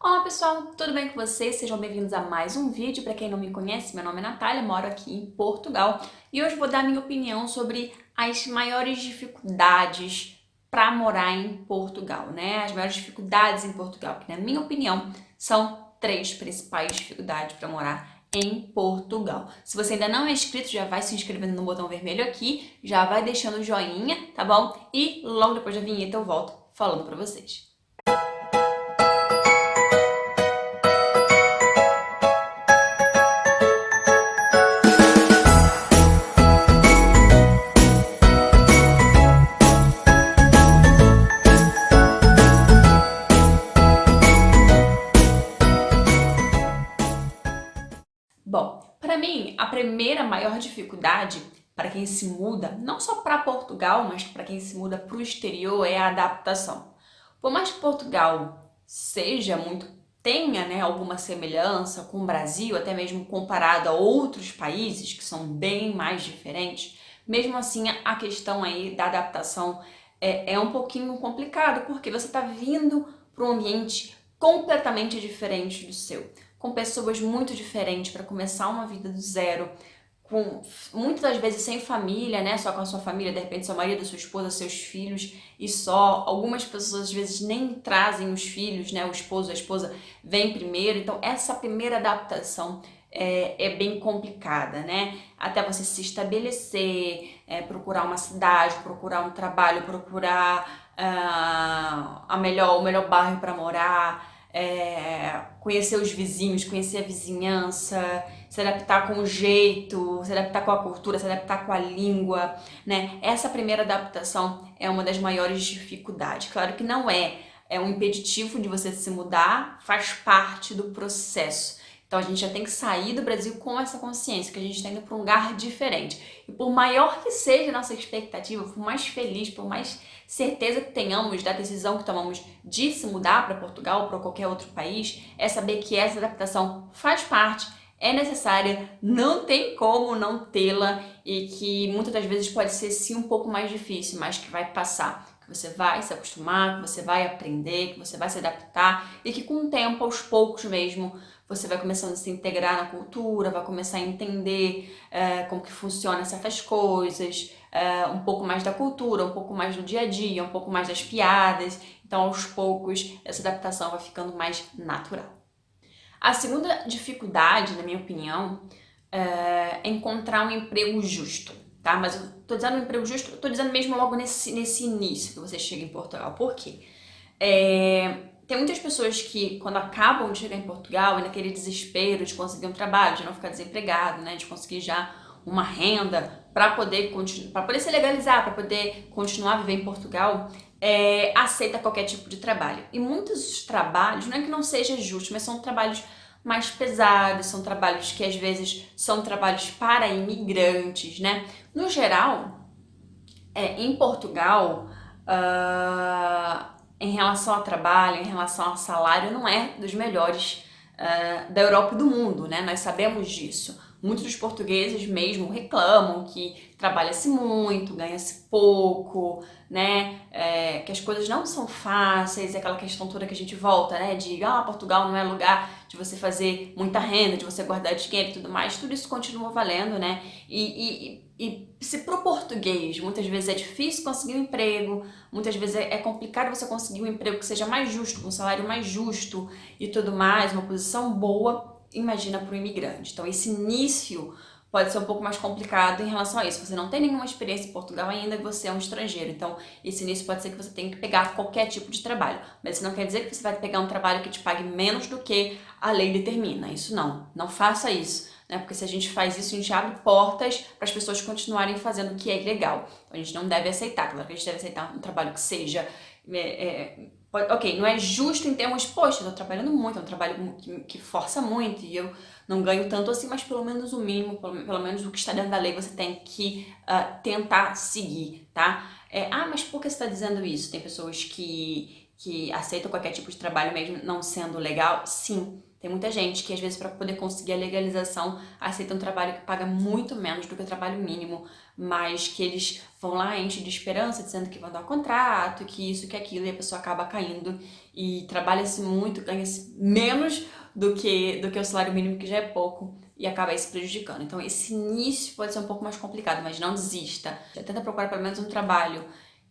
Olá pessoal, tudo bem com vocês? Sejam bem-vindos a mais um vídeo. Para quem não me conhece, meu nome é Natália, moro aqui em Portugal e hoje vou dar minha opinião sobre as maiores dificuldades para morar em Portugal, né? As maiores dificuldades em Portugal, que na minha opinião são três principais dificuldades para morar em Portugal. Se você ainda não é inscrito, já vai se inscrevendo no botão vermelho aqui, já vai deixando o joinha, tá bom? E logo depois da vinheta eu volto falando para vocês. Bom, para mim, a primeira maior dificuldade para quem se muda, não só para Portugal, mas para quem se muda para o exterior, é a adaptação. Por mais que Portugal seja muito, tenha, né, alguma semelhança com o Brasil, até mesmo comparado a outros países que são bem mais diferentes, mesmo assim a questão aí da adaptação é um pouquinho complicado, porque você está vindo para um ambiente completamente diferente do seu, com pessoas muito diferentes para começar uma vida do zero, com muitas das vezes sem família, né? Só com a sua família, de repente seu marido, sua esposa, seus filhos e só. Algumas pessoas às vezes nem trazem os filhos, né? O esposo, a esposa vem primeiro. Então essa primeira adaptação é bem complicada, né? Até você se estabelecer, procurar uma cidade, procurar um trabalho, procurar o melhor bairro para morar, conhecer os vizinhos, conhecer a vizinhança, se adaptar com o jeito, se adaptar com a cultura, se adaptar com a língua, né? Essa primeira adaptação é uma das maiores dificuldades. Claro que não é um impeditivo de você se mudar, faz parte do processo. Então a gente já tem que sair do Brasil com essa consciência que a gente está indo para um lugar diferente. E por maior que seja a nossa expectativa, por mais feliz, por mais certeza que tenhamos da decisão que tomamos de se mudar para Portugal ou para qualquer outro país, é saber que essa adaptação faz parte, é necessária, não tem como não tê-la e que muitas das vezes pode ser sim um pouco mais difícil, mas que vai passar. Que você vai se acostumar, que você vai aprender, que você vai se adaptar e que com o tempo, aos poucos mesmo, você vai começando a se integrar na cultura, vai começar a entender como que funcionam certas coisas, um pouco mais da cultura, um pouco mais do dia a dia, um pouco mais das piadas. Então, aos poucos, essa adaptação vai ficando mais natural. A segunda dificuldade, na minha opinião, é encontrar um emprego justo, tá? Mas eu tô dizendo um emprego justo, eu tô dizendo mesmo logo nesse início que você chega em Portugal. Por quê? Tem muitas pessoas que, quando acabam de chegar em Portugal, e naquele desespero de conseguir um trabalho, de não ficar desempregado, né, de conseguir já uma renda para poder se legalizar, para poder continuar a viver em Portugal, aceita qualquer tipo de trabalho. E muitos trabalhos, não é que não seja justo, mas são trabalhos mais pesados, são trabalhos que às vezes são trabalhos para imigrantes, né? No geral, em Portugal, em relação ao trabalho, em relação ao salário, não é dos melhores da Europa e do mundo, né? Nós sabemos disso. Muitos dos portugueses mesmo reclamam que trabalha-se muito, ganha-se pouco, né? Que as coisas não são fáceis, aquela questão toda que a gente volta, né? De Portugal não é lugar de você fazer muita renda, de você guardar dinheiro e tudo mais. Tudo isso continua valendo, né? E se pro português muitas vezes é difícil conseguir um emprego, muitas vezes é complicado você conseguir um emprego que seja mais justo, com um salário mais justo e tudo mais, uma posição boa, imagina para o imigrante. Então esse início pode ser um pouco mais complicado em relação a isso. Você não tem nenhuma experiência em Portugal ainda e você é um estrangeiro. Então, esse início pode ser que você tenha que pegar qualquer tipo de trabalho. Mas isso não quer dizer que você vai pegar um trabalho que te pague menos do que a lei determina. Isso não. Não faça isso. Né? Porque se a gente faz isso, a gente abre portas para as pessoas continuarem fazendo o que é ilegal. Então, a gente não deve aceitar. Claro que a gente deve aceitar um trabalho que seja... ok, não é justo em termos, poxa, eu tô trabalhando muito, é um trabalho que força muito e eu não ganho tanto assim, mas pelo menos o mínimo, pelo menos o que está dentro da lei você tem que tentar seguir, tá? Mas por que você está dizendo isso? Tem pessoas que aceitam qualquer tipo de trabalho mesmo não sendo legal? Sim, Tem muita gente que, às vezes, para poder conseguir a legalização, aceita um trabalho que paga muito menos do que o trabalho mínimo, mas que eles vão lá, enchem de esperança, dizendo que vão dar um contrato, que isso, que aquilo, e a pessoa acaba caindo e trabalha-se muito, ganha-se menos do que o salário mínimo, que já é pouco, e acaba aí se prejudicando. Então, esse início pode ser um pouco mais complicado, mas não desista. Já tenta procurar pelo menos um trabalho,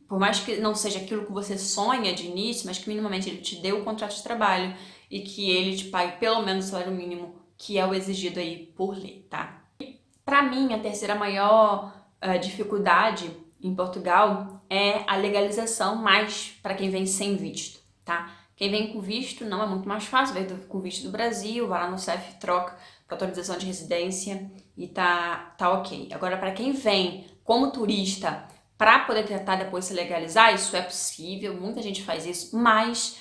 por mais que não seja aquilo que você sonha de início, mas que minimamente ele te dê o contrato de trabalho e que ele te pague pelo menos o salário mínimo, que é o exigido aí por lei, tá? Para mim, a terceira maior dificuldade em Portugal é a legalização, mais para quem vem sem visto, tá? Quem vem com visto não é muito mais fácil, vem com visto do Brasil, vai lá no CEF, troca para autorização de residência e tá ok. Agora, para quem vem como turista, para poder tentar depois se legalizar, isso é possível, muita gente faz isso, mas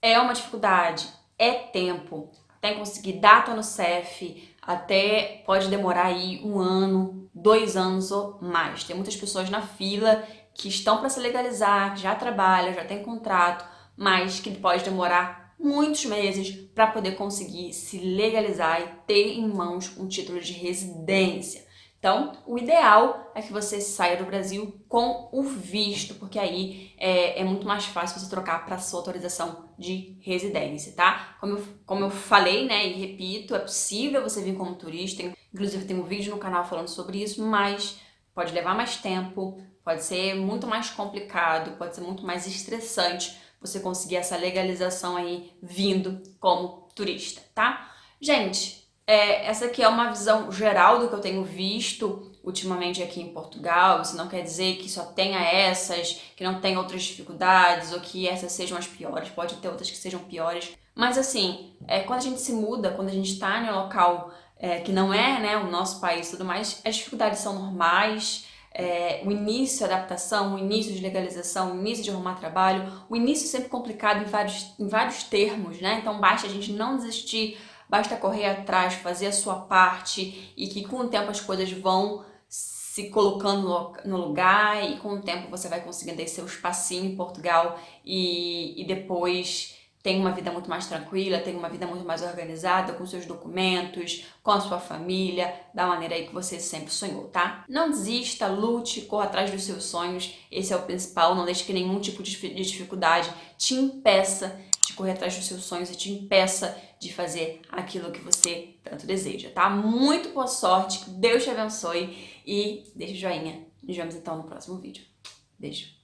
é uma dificuldade, é tempo, até conseguir data no CEF, até pode demorar aí 1 ano, 2 anos ou mais. Tem muitas pessoas na fila que estão para se legalizar, que já trabalham, já tem contrato, mas que pode demorar muitos meses para poder conseguir se legalizar e ter em mãos um título de residência. Então, o ideal é que você saia do Brasil com o visto, porque aí é muito mais fácil você trocar para sua autorização de residência, tá? Como eu falei, né, e repito, é possível você vir como turista, inclusive tem um vídeo no canal falando sobre isso, mas pode levar mais tempo, pode ser muito mais complicado, pode ser muito mais estressante você conseguir essa legalização aí vindo como turista, tá? Gente, essa aqui é uma visão geral do que eu tenho visto ultimamente aqui em Portugal. Isso não quer dizer que só tenha essas, que não tenha outras dificuldades ou que essas sejam as piores, pode ter outras que sejam piores. Mas assim, quando a gente se muda, quando a gente está em um local que não é, né, o nosso país e tudo mais, as dificuldades são normais. O início, a adaptação, o início de legalização, o início de arrumar trabalho, o início sempre complicado em vários termos, né? Então basta a gente não desistir, basta correr atrás, fazer a sua parte e que com o tempo as coisas vão se colocando no lugar e com o tempo você vai conseguindo ter seu espacinho em Portugal e depois tem uma vida muito mais tranquila, tem uma vida muito mais organizada, com seus documentos, com a sua família, da maneira aí que você sempre sonhou, tá? Não desista, lute, corra atrás dos seus sonhos, esse é o principal, não deixe que nenhum tipo de dificuldade te impeça de correr atrás dos seus sonhos e te impeça de fazer aquilo que você tanto deseja, tá? Muito boa sorte, que Deus te abençoe e deixa o joinha. Nos vemos então no próximo vídeo. Beijo!